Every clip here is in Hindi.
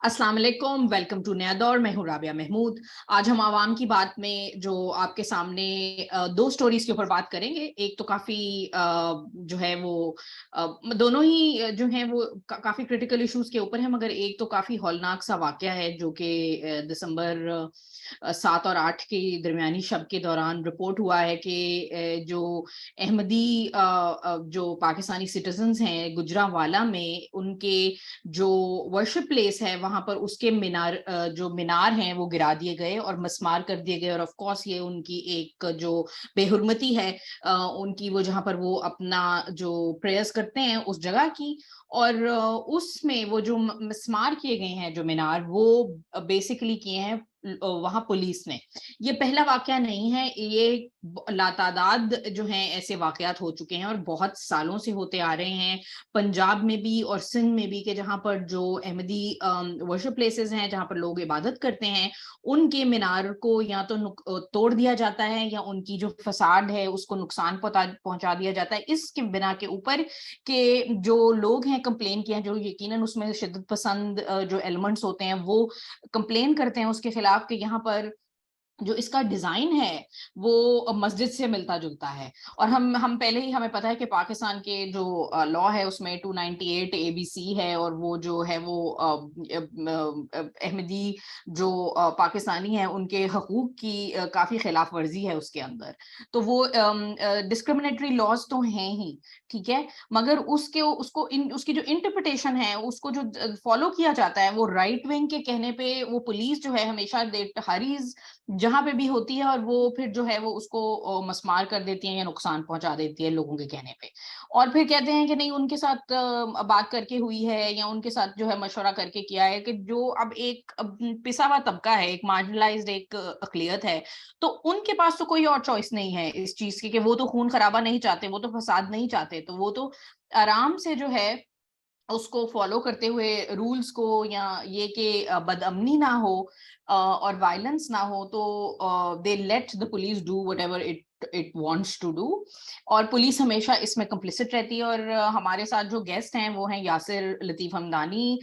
अस्सलाम वालेकुम, वेलकम टू नया दौर। मैं हूँ राबिया महमूद। आज हम आवाम की बात में जो आपके सामने दो स्टोरीज के ऊपर बात करेंगे। एक तो काफी जो है वो दोनों ही जो है वो काफी क्रिटिकल इश्यूज के ऊपर है, मगर एक तो काफी हौलनाक सा वाकया है जो कि दिसंबर 7 और 8 के दरमियानी शब के दौरान रिपोर्ट हुआ है कि जो अहमदी जो पाकिस्तानी सिटीजन्स हैं गुजरांवाला में, उनके जो वर्शिप प्लेस है वहां पर उसके मीनार जो मीनार हैं वो गिरा दिए गए और मस्मार कर दिए गए। और ऑफ कोर्स ये उनकी एक जो बेहुरमती है उनकी, वो जहां पर वो अपना जो प्रेयर्स करते हैं उस जगह की। और उसमें वो जो मस्मार किए गए हैं जो मीनार, वो बेसिकली किए हैं वहां पुलिस ने। ये पहला वाकया नहीं है, ये लातादाद जो है ऐसे वाकयात हो चुके हैं और बहुत सालों से होते आ रहे हैं। पंजाब में भी और सिंध में भी, कि जहां पर जो अहमदी वर्शिप प्लेसेस हैं जहां पर लोग इबादत करते हैं, उनके मीनार को या तो तोड़ दिया जाता है या उनकी जो फसाड है उसको नुकसान पहुंचा दिया जाता है, इसके बिना के ऊपर के जो लोग हैं कंप्लेन किए हैं, जो यकीनन उसमें शिद्दत पसंद जो एलिमेंट्स होते हैं वो कंप्लेन करते हैं उसके खिलाफ, कि यहाँ पर जो इसका डिजाइन है वो मस्जिद से मिलता जुलता है। और हम पहले ही हमें पता है कि पाकिस्तान के जो लॉ है उसमें 298 एबीसी है, और वो जो है वो अहमदी जो पाकिस्तानी है उनके हकूक की काफी खिलाफ वर्जी है उसके अंदर। तो वो डिस्क्रिमिनेटरी लॉज तो हैं ही, ठीक है, मगर उसकी जो इंटरप्रिटेशन है उसको जो फॉलो किया जाता है वो राइट विंग के कहने पे वो पुलिस जो है हमेशा हरीज जहां पे भी होती है, और वो फिर जो है वो उसको मस्मार कर देती है या नुकसान पहुंचा देती है लोगों के कहने पे। और फिर कहते हैं कि नहीं, उनके साथ बात करके हुई है या उनके साथ जो है मशवरा करके किया है, कि जो अब पिसा हुआ तबका है, एक मार्जिनलाइज्ड एक अकलियत है, तो उनके पास तो कोई और चॉइस नहीं है इस चीज की, कि वो तो खून खराबा नहीं चाहते, वो तो फसाद नहीं चाहते, तो वो तो आराम से जो है उसको फॉलो करते हुए रूल्स को, या ये कि बदअमनी ना हो और वायलेंस ना हो, तो they let the police do whatever it wants to do. और पुलिस हमेशा इसमें कंप्लिसिट रहती है। और हमारे साथ जो गेस्ट हैं वो हैं यासिर लतीफ हमदानी,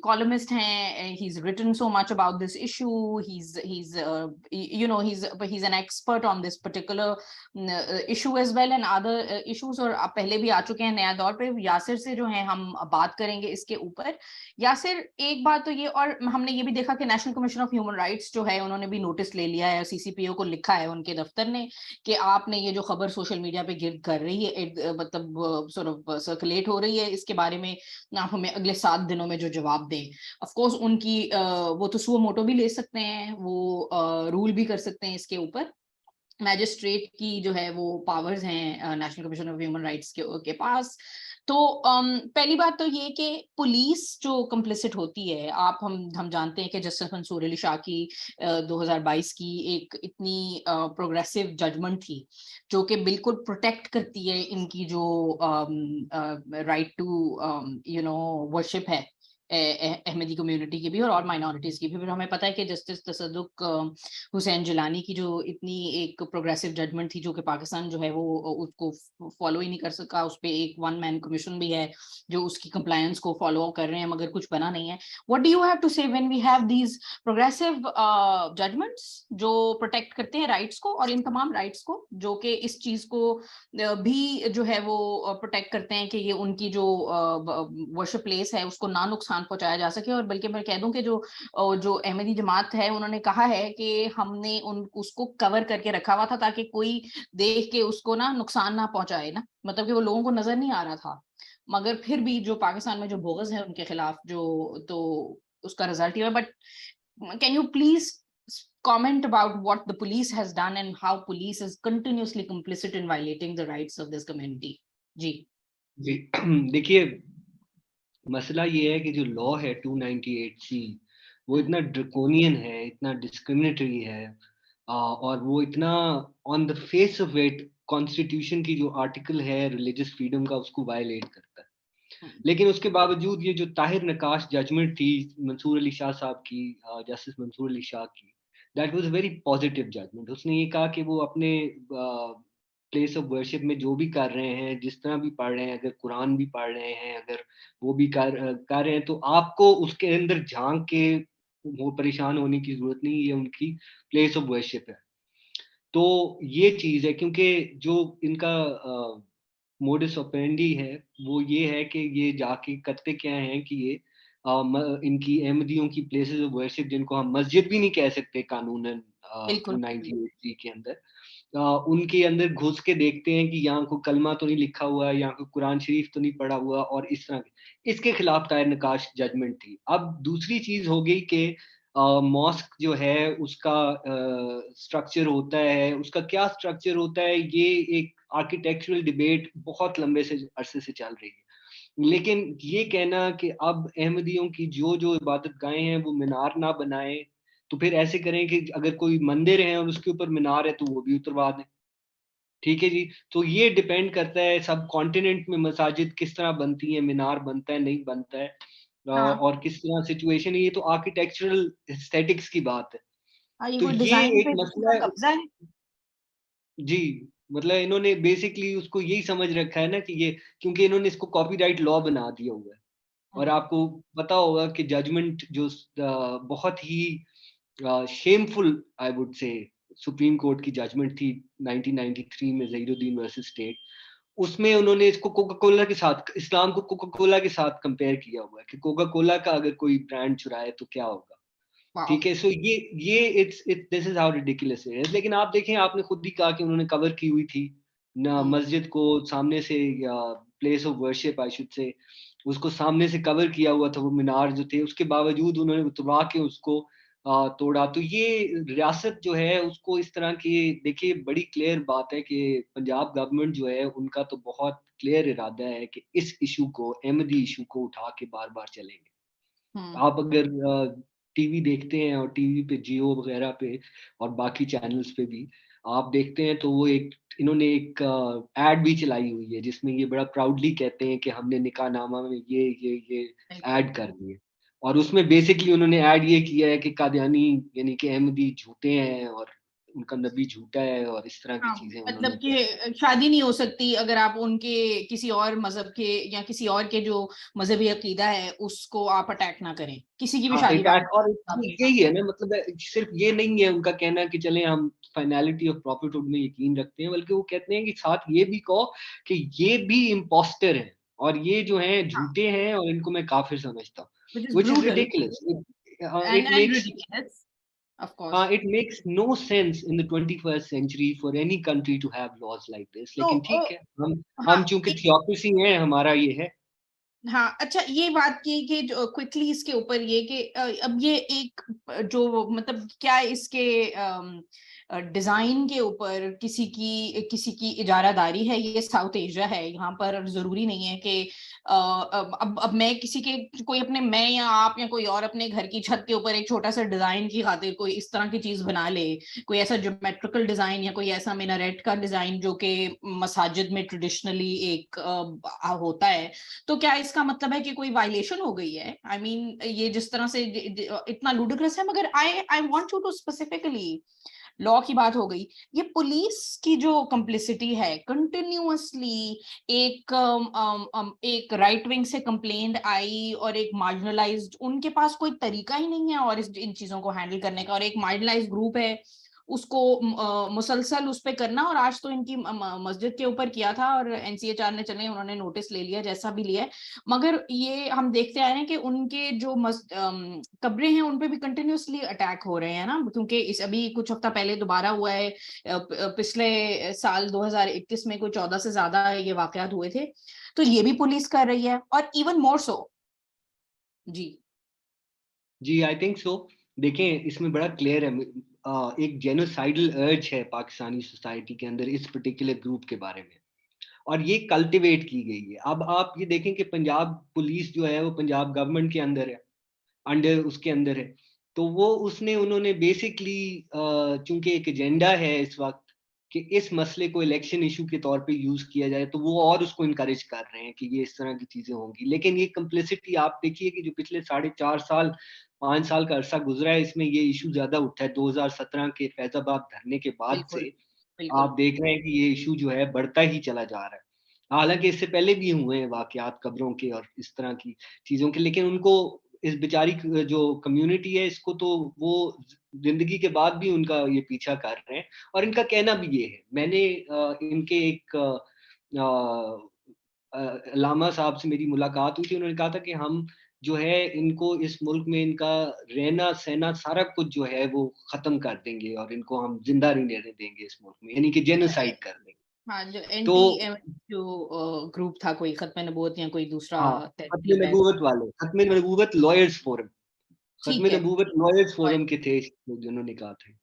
कॉलमिस्ट हैं। He is written so much about this issue, he is an expert on this particular issue as well and other issues, और आप पहले भी आ चुके हैं नया दौर पे। यासिर से जो है हम बात करेंगे इसके ऊपर। यासिर, एक बात तो ये, और हमने ये भी देखा कि national commission of human rights जो है उन्होंने भी नोटिस ले लिया है, सीसीपीओ को लिखा है उनके दफ्तर ने, कि आपने ये जो खबर सोशल मीडिया पे गिर्द कर रही है, मतलब सॉर्ट ऑफ सर्कुलेट हो रही है, इसके बारे में आप हमें अगले 7 दिनों में जो जवाब दें। ऑफ कोर्स उनकी वो तो सुओ मोटो भी ले सकते हैं, वो रूल भी कर सकते हैं इसके ऊपर। मैजिस्ट्रेट की जो है वो पावर्स हैं national commission of human rights के पास। तो पहली बात तो ये कि पुलिस जो कंप्लिसिट होती है, हम जानते हैं कि जस्टिस मंसूर अली शाह की 2022 की एक इतनी प्रोग्रेसिव जजमेंट थी जो कि बिल्कुल प्रोटेक्ट करती है इनकी जो राइट टू वर्शिप है, अहमदी कम्युनिटी की भी और माइनॉरिटीज की भी। फिर हमें पता है कि जस्टिस तसद्दुक हुसैन जिलानी की जो इतनी एक प्रोग्रेसिव जजमेंट थी, जो कि पाकिस्तान जो है वो उसको फॉलो ही नहीं कर सका, उस पर एक वन मैन कमीशन भी है जो उसकी कंप्लायंस को फॉलो कर रहे हैं, मगर कुछ बना नहीं है। What do you have to say when we have these progressive judgements जो प्रोटेक्ट करते हैं राइट्स को, और इन तमाम राइट्स को जो कि इस चीज को भी जो है वो प्रोटेक्ट करते हैं कि ये उनकी जो वर्शिप प्लेस है उसको ना नुकसान पहुंचाया जा सके। और बल्कि मैं कह दूं कि जो अहमदी जमात है उन्होंने कहा है कि हमने उसको कवर करके रखा हुआ था ताकि कोई देख के उसको ना नुकसान ना पहुंचाए ना, मतलब कि वो लोगों को नजर नहीं आ रहा था। मगर फिर भी जो पाकिस्तान में जो बोगस है उनके खिलाफ जो, तो उसका रिजल्ट ही है। But can you please comment about what the police has done and how police is continuously complicit in violating the rights of this community? जी जी देखिए, मसला ये है कि जो लॉ है 298C वो इतना ड्रकोनियन है, इतना डिस्क्रिमिनेटरी है, और वो इतना on the face of it constitution की जो आर्टिकल है रिलीजियस फ्रीडम का उसको वायलेट करता है। लेकिन उसके बावजूद ये जो ताहिर नकाश जजमेंट थी मंसूर अली शाह साहब की, जस्टिस मंसूर अली शाह की, that was a very positive judgement. उसने ये कहा कि वो अपने प्लेस ऑफ वर्शिप में जो भी कर रहे हैं, जिस तरह भी पढ़ रहे हैं, अगर कुरान भी पढ़ रहे हैं, अगर वो भी कर रहे हैं, तो आपको उसके अंदर झांक के वो परेशान होने की जरूरत नहीं, ये उनकी प्लेस ऑफ वर्शिप है। तो ये चीज है, क्योंकि जो इनका मोडस ऑपरेंडी है वो ये है कि ये जाके करते क्या हैं कि ये इनकी अहमदियों की प्लेसेस ऑफ वर्शिप, जिनको हम मस्जिद भी नहीं कह सकते कानूनन बिल्कुल 298 के अंदर, उनके अंदर घुस के देखते हैं कि यहाँ कोई कलमा तो नहीं लिखा हुआ है, यहाँ कोई कुरान शरीफ तो नहीं पढ़ा हुआ, और इस तरह के इसके खिलाफ तायर नकाश जजमेंट थी। अब दूसरी चीज हो गई कि मॉस्क जो है उसका स्ट्रक्चर होता है, उसका क्या स्ट्रक्चर होता है, ये एक आर्किटेक्चरल डिबेट बहुत लंबे से अरसे से चल रही है। लेकिन ये कहना कि अब अहमदियों की जो जो इबादत गाहें हैं वो मीनार ना बनाए, तो फिर ऐसे करें कि अगर कोई मंदिर है और उसके ऊपर मीनार है तो वो भी उतरवा दें। ठीक है जी। तो ये डिपेंड करता है सब कॉन्टिनेंट में मसाजिद किस तरह बनती हैं, मीनार बनता है नहीं बनता है, हाँ और किस तरह सिचुएशन है, ये तो आर्किटेक्चरल एस्थेटिक्स की बात है। हाँ, ये तो कोई ये डिजाइन एक पे किसी मसला का है। कब्जा है। जी, मतलब इन्होंने बेसिकली उसको यही समझ रखा है ना कि ये, क्योंकि इन्होंने इसको कॉपीराइट लॉ बना दिया हुआ है। और हम्म, आपको पता होगा कि जजमेंट जो बहुत ही shameful I would say Supreme Court की जजमेंट थी 1993 में, ज़हीरुद्दीन वर्सेस स्टेट, उसमें उन्होंने इसको कोका कोला के साथ, इस्लाम को कोका कोला के साथ कंपेयर किया हुआ है कि कोका कोला का अगर कोई ब्रांड चुराए तो क्या होगा। वाह। ठीक है, सो ये it's it this is how ridiculous it is. लेकिन आप देखें, आपने खुद ही कहा कि उन्होंने कवर की हुई थी ना हम्म, मस्जिद को सामने से, या place of worship I should say, उसको सामने से कवर किया हुआ था वो मीनार जो थे, उसके बावजूद उन्होंने उतरवा के उसको तोड़ा। तो ये रियासत जो है उसको इस तरह की, देखिए बड़ी क्लियर बात है कि पंजाब गवर्नमेंट जो है उनका तो बहुत क्लियर इरादा है कि इस इशू को, अहमदी इशू को उठा के बार बार चलेंगे। हम्म, आप अगर टीवी देखते हैं और टीवी पे जियो वगैरह पे और बाकी चैनल्स पे भी आप देखते हैं, तो वो एक, इन्होंने एक एड भी चलाई हुई है जिसमें ये बड़ा प्राउडली कहते हैं कि हमने निकाहनामा में ये बिल्कुल। ऐड कर दिए। और उसमें बेसिकली उन्होंने ऐड ये किया है कि कादियानी यानी कि अहमदी झूठे हैं और उनका नबी झूठा है, और इस तरह की हाँ, चीजें मतलब उन्होंने। कि शादी नहीं हो सकती अगर आप उनके किसी और मजहब के या किसी और के जो मजहबी अकीदा है उसको आप अटैक ना करें, किसी की भी हाँ, शादी वादी अटैक, और आपके। हाँ यही है ना, मतलब सिर्फ ये नहीं है उनका कहना कि चलें हम फाइनलिटी ऑफ प्रॉफिटहुड में यकीन रखते हैं, बल्कि वो कहते हैं कि साथ ये भी कहो कि ये भी इम्पोस्टर हैं, और ये जो हैं हाँ, झूठे हैं, और इनको मैं काफिर समझता हूँ। which is which is brutal ridiculous. and it makes, ridiculous, of course. It makes no sense in the 21st century for any country to have laws like this. तो लेकिन ठीक है, हाँ हम चूंकि थियोक्रेसी हैं, हमारा ये है। हाँ, अच्छा ये बात की कि जो क्विकली इसके ऊपर ये कि अब ये एक जो मतलब क्या इसके डिजाइन के ऊपर किसी की इजारादारी है, ये साउथ एशिया है, यहाँ पर जरूरी नहीं है कि अब मैं किसी के कोई अपने, मैं या आप या कोई और अपने घर की छत के ऊपर एक छोटा सा डिजाइन की खातिर कोई इस तरह की चीज बना ले, कोई ऐसा ज्योमेट्रिकल डिजाइन या कोई ऐसा मिनारेट का डिजाइन जो कि मसाजिद में ट्रेडिशनली एक होता है, तो क्या इसका मतलब है कि कोई वायलेशन हो गई है? आई मीन ये जिस तरह से इतना लुडिक्रस है, मगर I I want you to specifically, law की बात हो गई, ये पुलिस की जो कंप्लिसिटी है कंटिन्यूअसली, एक राइट विंग से कंप्लेंट आई और एक मार्जिनलाइज्ड, उनके पास कोई तरीका ही नहीं है और इन चीजों को हैंडल करने का, और एक मार्जिनलाइज्ड ग्रुप है उसको मुसलसल उस पे करना, और आज तो इनकी मस्जिद के ऊपर किया था और एनसीएचआर ने, चले उन्होंने नोटिस ले लिया जैसा भी लिया है, मगर ये हम देखते आ रहे हैं कि उनके जो कब्रें हैं उन पे भी कंटिन्यूअसली अटैक हो रहे हैं ना, क्योंकि इस अभी कुछ हफ्ता पहले दोबारा हुआ है, पिछले साल 2021 में कोई 14 से ज्यादा ये वाकयात हुए थे, तो ये भी पुलिस कर रही है और इवन मोर सो। जी। जी, आई थिंक सो। देखें, इसमें बड़ा क्लियर है, एक जेनोसाइडल अर्ज है पाकिस्तानी सोसाइटी के अंदर इस पर्टिकुलर ग्रुप के बारे में, और ये कल्टीवेट की गई है। अब आप ये देखें कि पंजाब पुलिस जो है वो पंजाब गवर्नमेंट के अंदर है, अंडर उसके अंदर है। तो वो उसने उन्होंने बेसिकली, चूंकि एक एजेंडा है इस वक्त कि इस मसले को इलेक्शन इशू के तौर पे यूज किया जाए, तो वो और उसको इनकरेज कर रहे हैं कि ये इस तरह की चीजें होंगी। लेकिन ये कम्प्लिसिटी आप देखिए कि जो पिछले 4.5 साल 5 साल का अरसा गुजरा है, इसमें ये इशू ज्यादा उठा है 2017 के फैजाबाद धरने के बाद बिल्कुल। से। बिल्कुल। आप देख रहे हैं कि ये इश्यू जो है बढ़ता ही चला जा रहा है। हालाँकि इससे पहले भी हुए हैं वाक़यात कब्रों के और इस तरह की चीज़ों के, लेकिन उनको इस बेचारी जो कम्युनिटी है इसको तो वो ज़िंदगी के बाद भी उनका ये पीछा कर रहे हैं और इनका कहना भी ये है। मैंने इनके एक लामा साहब से मेरी मुलाकात हुई थी, उन्होंने कहा था कि हम जो है इनको इस मुल्क में इनका रहना-सहना सारा कुछ जो है वो ख़त्म कर देंगे और इनको हम ज़िंदा नहीं रहने देंगे इस मुल्क में, यानी कि अच्छा, जेनोसाइड कर देंगे। हाँ, जो तो जो ग्रुप था, कोई खत्म नबूवत या कोई दूसरा हाँ, तहज़ीब है। ख़त्म नबूवत लॉयर्स फोरम, ठीक ख़त्म है। नबूवत लॉयर्स फोरम के थे जिन्होंने कहा था।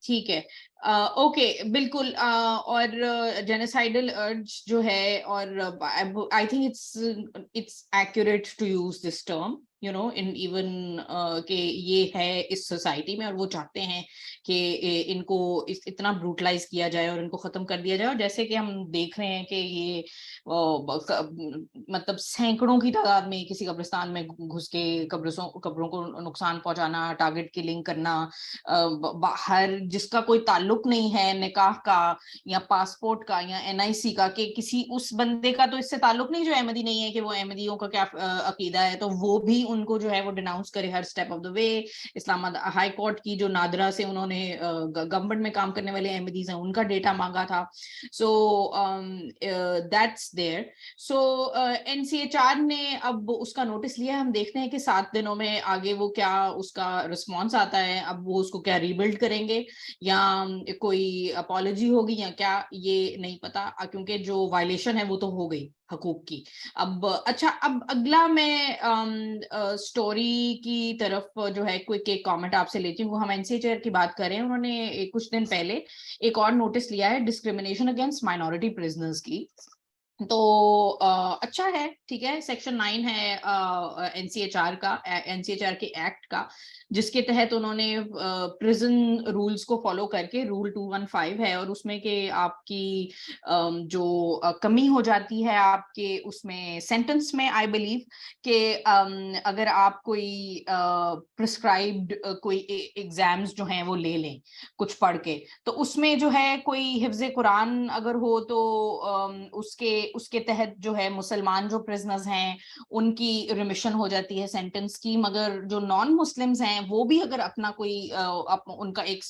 ठीक है। ओके, बिल्कुल। और जेनोसाइडल अर्ज जो है, और I think it's accurate to use this term, you know, in even कि ये है इस सोसाइटी में, और वो चाहते हैं कि इनको इतना ब्रूटलाइज किया जाए और इनको खत्म कर दिया जाए। और जैसे कि हम देख रहे हैं कि ये मतलब सैकड़ों की तादाद में किसी कब्रिस्तान में घुस के कब्रों को नुकसान पहुंचाना, टारगेट किलिंग करना, बाहर जिसका कोई ताल्लुक नहीं है निकाह का या पासपोर्ट का या एनआईसी का, कि किसी उस बंदे का तो इससे ताल्लुक नहीं जो अहमदी नहीं है, कि वो अहमदियों का क्या अकीदा है, तो वो भी उनको जो है वो डिनाउंस करे हर step of the way. Islamabad High Court की जो नादरा से उन्होंने गवर्नमेंट में काम करने वाले अहमदीज हैं उनका डेटा मांगा था। So that's there. सो एनसीएचआर ने अब उसका नोटिस लिया है। हम देखते हैं कि 7 दिनों में आगे वो क्या उसका रिस्पॉन्स आता है। अब वो उसको क्या रीबिल्ड करेंगे या कोई अपॉलॉजी होगी या क्या, ये नहीं पता, क्योंकि जो वायलेशन है वो तो हो गई हकूक की। अब अच्छा, अब अगला मैं स्टोरी की तरफ जो है क्विक एक कमेंट आपसे लेती हूँ। हम एनसीएचआर की बात करें, उन्होंने कुछ दिन पहले एक और नोटिस लिया है डिस्क्रिमिनेशन अगेंस्ट माइनॉरिटी प्रिजनर्स की। तो अच्छा है, ठीक है। सेक्शन 9 है एनसीएचआर का, एनसीएचआर के एक्ट का, जिसके तहत उन्होंने प्रिजन रूल्स को फॉलो करके रूल 215 है, और उसमें कि आपकी जो कमी हो जाती है आपके उसमें सेंटेंस में, आई बिलीव कि अगर आप कोई प्रिस्क्राइब्ड कोई एग्जाम्स जो हैं वो ले लें कुछ पढ़ के, तो उसमें जो है कोई हिफ्ज कुरान अगर हो तो उसके उसके तहत जो है मुसलमान जो प्रिजनर्स हैं उनकी रिमिशन हो जाती है सेंटेंस की। मगर जो नॉन मुस्लिम्स हैं वो भी अगर अपना उनका एक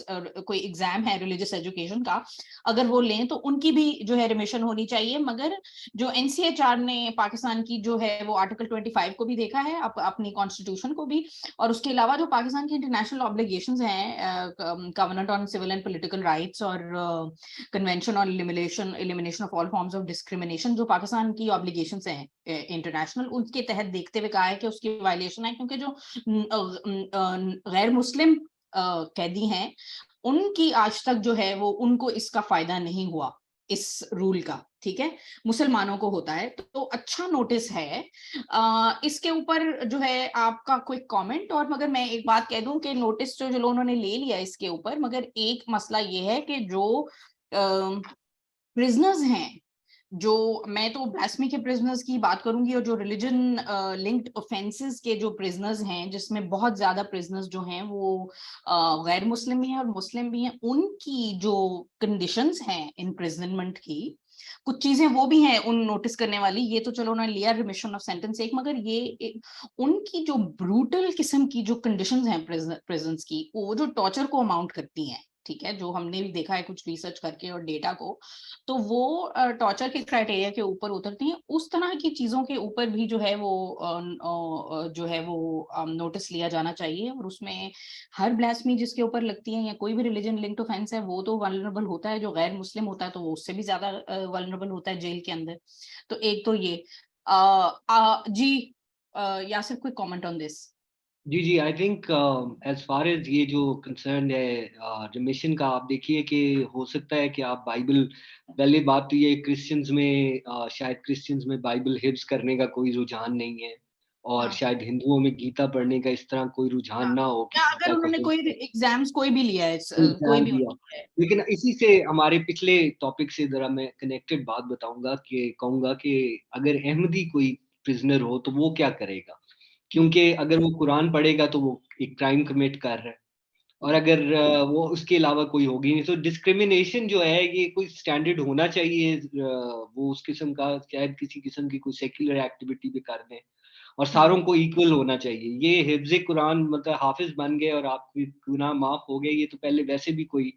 कोई एग्जाम है रिलीजियस एजुकेशन का, अगर वो लें तो उनकी भी जो है रिमिशन होनी चाहिए। मगर जो एनसीएचआर ने पाकिस्तान की जो है वो आर्टिकल 25 को भी देखा है, अपनी कॉन्स्टिट्यूशन को भी, और उसके अलावा जो पाकिस्तान की इंटरनेशनल ऑब्लिगेशंस हैं, covenant on civil and political rights और convention on elimination of all forms of discrimination, जो पाकिस्तान की ऑब्लिगेशंस हैं इंटरनेशनल, उनके तहत देखते हुए कहा है कि उसकी वायलेशन है, क्योंकि जो गैर मुस्लिम कैदी हैं उनकी आज तक जो है वो उनको इसका फायदा नहीं हुआ इस रूल का, ठीक है। मुसलमानों को होता है, तो अच्छा नोटिस है। इसके ऊपर जो है आपका क्विक कमेंट। और मगर मैं एक बात कह दूं कि नोटिस जो जो उन्होंने ले लिया इसके ऊपर, मगर एक मसला ये है कि जो प्रिजनर्स हैं, जो मैं तो ब्लास्फेमी के प्रिजनर्स की बात करूंगी, और जो रिलीजन लिंक्ड ऑफेंसेस के जो प्रिजनर्स हैं, जिसमें बहुत ज्यादा प्रिजनर्स जो हैं वो गैर मुस्लिम भी हैं और मुस्लिम भी हैं, उनकी जो कंडीशंस हैं इम्प्रिजनमेंट की, कुछ चीजें वो भी हैं उन नोटिस करने वाली। ये तो चलो उन्होंने लिया रिमिशन ऑफ सेंटेंस एक, मगर उनकी जो ब्रूटल किस्म की जो कंडीशंस हैं प्रिजन्स की, वो जो टॉर्चर को अमाउंट करती हैं, ठीक है, जो हमने भी देखा है कुछ रिसर्च करके और डेटा को, तो वो टॉर्चर के क्राइटेरिया के ऊपर उतरती हैं। उस तरह की चीजों के ऊपर भी जो है वो जो है वो नोटिस लिया जाना चाहिए। और उसमें हर ब्लास्फेमी जिसके ऊपर लगती है या कोई भी रिलीजन लिंक्ड ऑफेंस है, वो तो वल्नरेबल होता है। जो गैर मुस्लिम होता है तो वो उससे भी ज्यादा वल्नरेबल होता है जेल के अंदर। तो एक तो ये जी, यासिर, कोई कमेंट ऑन दिस? जी, जी, I think as far as ये जो कंसर्न है रिमिशन का, आप देखिए कि हो सकता है कि आप बाइबल, पहली बात तो ये क्रिश्चियंस में शायद क्रिश्चियंस में बाइबल हिफ्ज़ करने का कोई रुझान नहीं है और हाँ, शायद हिंदुओं में गीता पढ़ने का इस तरह कोई रुझान हाँ। ना हो कि या अगर गीता को उन्होंने कोई एग्जाम्स कोई भी लिया है, कोई एग्ज़ाम भी दिया। उन्होंने लिया है। लेकिन इसी से हमारे पिछले टॉपिक से ज़रा मैं कनेक्टेड बात बताऊँगा कि कहूँगा कि अगर अहमदी कोई प्रिज़नर हो तो वो क्या करेगा? हम्म, क्योंकि अगर वो कुरान पढ़ेगा तो वो एक क्राइम कमिट कर रहा है। और अगर वो उसके अलावा कोई होगी नहीं, तो डिस्क्रिमिनेशन जो है ये कोई स्टैंडर्ड होना चाहिए, वो उस किस्म का शायद किसी किस्म की कोई सेक्युलर एक्टिविटी भी कर दें और सारों को इक्वल होना चाहिए। ये हिफ्ज़ कुरान मतलब हाफिज बन गए और आपके गुनाह माफ हो गए, ये तो पहले वैसे भी कोई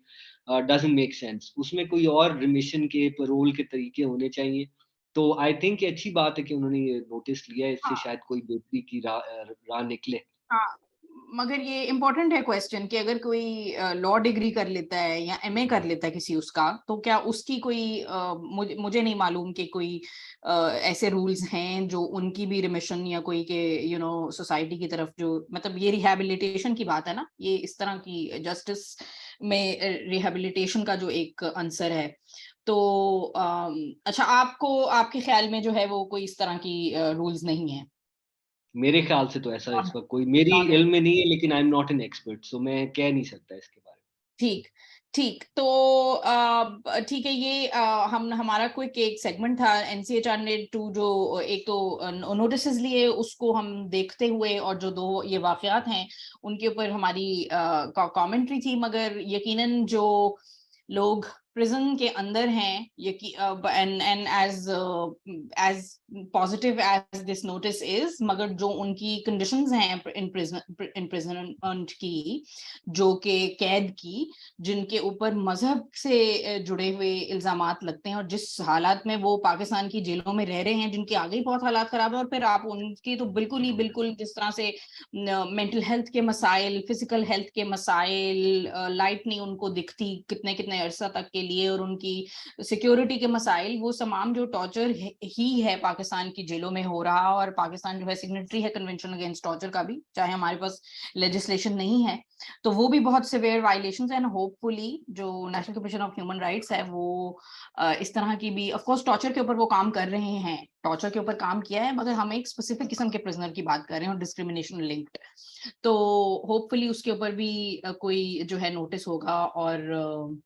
डजंट मेक सेंस। उसमें कोई और रिमिशन के पैरोल के तरीके होने चाहिए। तो आई थिंक ये अच्छी बात है कि उन्होंने ये नोटिस लिया है, इससे हाँ शायद कोई बेहतरी की राह निकले। हाँ, मगर ये इम्पोर्टेंट है क्वेश्चन कि अगर कोई लॉ डिग्री कर लेता है या एमए कर लेता है किसी उसका, तो क्या उसकी कोई मुझे नहीं मालूम कि कोई ऐसे रूल्स हैं जो उनकी भी रिमिशन या कोई के सोसाइटी की तरफ जो मतलब ये रिहैबिलिटेशन की बात है ना, ये इस तरह की जस्टिस में रिहैबिलिटेशन का जो एक आंसर है। तो अच्छा, आपको आपके ख्याल में जो है वो कोई इस तरह की रूल्स नहीं है? मेरे ख्याल से तो ऐसा इस वक़्त कोई मेरी इल्म में नहीं है, लेकिन I am not an expert, so मैं कह नहीं सकता इसके बारे में। ठीक, ठीक। तो ठीक है, ये हम हमारा क्विक एक सेगमेंट था एनसीएचआर ने टू जो एक तो नोटिसेस लिए उसको हम देखते हुए और जो दो ये वाकयात हैं उनके ऊपर हमारी कमेंट्री थी, मगर यकीनन जो लोग प्रिजन के अंदर हैं and as positive as this notice is, मगर जो उनकी कंडीशंस हैं इम्प्रिजनमेंट की, जो के कैद की, जिनके ऊपर मजहब से जुड़े हुए इल्जामात लगते हैं और जिस हालात में वो पाकिस्तान की जेलों में रह रहे हैं, जिनके आगे ही बहुत हालात खराब है, और फिर आप उनकी तो बिल्कुल जिस तरह से मेंटल हेल्थ के मसाइल, फिजिकल हेल्थ के मसाइल, लाइट नहीं उनको दिखती कितने कितने अरसा तक के लिए, और उनकी सिक्योरिटी के मसाइल, वो तमाम जो टॉर्चर ही है पाकिस्तान की जेलों में हो रहा। और पाकिस्तान जो है सिग्नेटरी है कन्वेंशन अगेंस्ट टॉर्चर का भी, चाहे हमारे पास लेजिस्लेशन नहीं है, तो वो भी बहुत सिवियर वायलेशंस है। एंड होपफुली जो national commission of human rights है वो इस तरह की भी, ऑफ कोर्स टॉर्चर के ऊपर वो काम कर रहे हैं, टॉर्चर के ऊपर काम किया है, मगर हम एक स्पेसिफिक किस्म के प्रिजनर की बात कर रहे हैं और डिस्क्रिमिनेशन लिंक्ड, तो होपफुली उसके ऊपर भी कोई जो है नोटिस होगा। और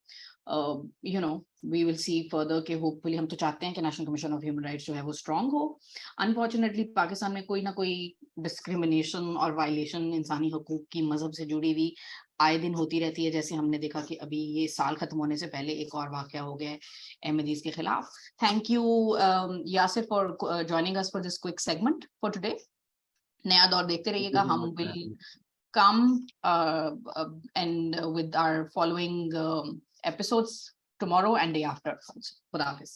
वी विल सी फर्दर के होपफुली, हम तो चाहते हैं कि national commission of human rights जो है वो स्ट्रांग हो। अनफॉर्चुनेटली पाकिस्तान में कोई ना कोई डिस्क्रिमिनेशन और वायलेशन इंसानी हकूक की मजहब से जुड़ी हुई आए दिन होती रहती है, जैसे हमने देखा कि अभी ये साल खत्म होने से पहले एक और वाकया हो गया है अहमदीज के खिलाफ। Thank you Yasir for joining us for this quick segment for today. नया दौर देखते रहिएगा, हम will come and with our following episodes tomorrow and day after. Khuda Hafiz.